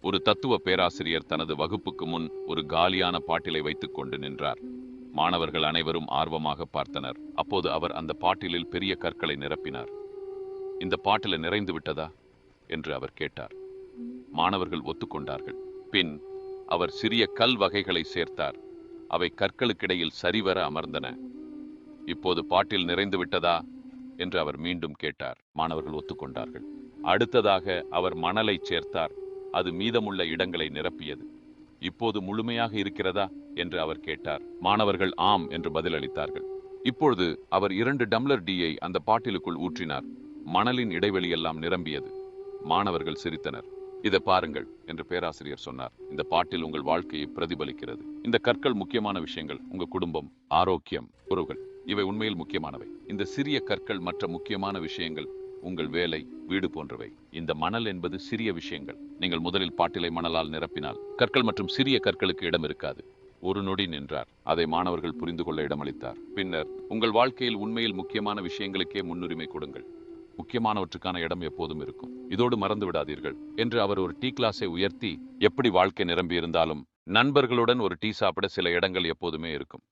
ஒரு தத்துவ பேராசிரியர் தனது வகுப்புக்கு முன் ஒரு காலியான பாட்டிலை வைத்துக் கொண்டு நின்றார். மாணவர்கள் அனைவரும் ஆர்வமாக பார்த்தனர். அப்போது அவர் அந்த பாட்டிலில் பெரிய கற்களை நிரப்பினார். இந்த பாட்டில நிறைந்து விட்டதா என்று அவர் கேட்டார். மாணவர்கள் ஒத்துக்கொண்டார்கள். பின் அவர் சிறிய கல் வகைகளை சேர்த்தார். அவை கற்களுக்கிடையில் சரிவர அமர்ந்தன. இப்போது பாட்டில் நிறைந்து விட்டதா என்று அவர் மீண்டும் கேட்டார். மாணவர்கள் ஒத்துக்கொண்டார்கள். அடுத்ததாக அவர் மணலை சேர்த்தார். அது மீதமுள்ள இடங்களை நிரப்பியது. இப்போது முழுமையாக இருக்கிறதா என்று அவர் கேட்டார். மாணவர்கள் ஆம் என்று பதிலளித்தார்கள். இப்பொழுது அவர் 2 டம்ளர் டீயை அந்த பாட்டிலுக்குள் ஊற்றினார். மணலின் இடைவெளியெல்லாம் நிரம்பியது. மாணவர்கள் சிரித்தனர். இதை பாருங்கள் என்று பேராசிரியர் சொன்னார். இந்த பாட்டில் உங்கள் வாழ்க்கையை பிரதிபலிக்கிறது. இந்த கற்கள் முக்கியமான விஷயங்கள். உங்க குடும்பம், ஆரோக்கியம், உறவுகள், இவை உண்மையில் முக்கியமானவை. இந்த சிறிய கற்கள் மற்ற முக்கியமான விஷயங்கள், உங்கள் வேலை, வீடு போன்றவை. இந்த மணல் என்பது சிறிய விஷயங்கள். நீங்கள் முதலில் பாட்டிலை மணலால் நிரப்பினால் கற்கள் மற்றும் சிறிய கற்களுக்கு இடம் இருக்காது. ஒரு நொடி நின்றார். அதை மாணவர்கள் புரிந்து கொள்ள இடமளித்தார். பின்னர், உங்கள் வாழ்க்கையில் உண்மையில் முக்கியமான விஷயங்களுக்கே முன்னுரிமை கொடுங்கள். முக்கியமானவற்றுக்கான இடம் எப்போதும் இருக்கும். இதோடு மறந்து விடாதீர்கள் என்று அவர் ஒரு டீ கிளாஸை உயர்த்தி, எப்படி வாழ்க்கை நிரம்பி இருந்தாலும் நண்பர்களுடன் ஒரு டீ சாப்பிட சில இடங்கள் எப்போதுமே இருக்கும்.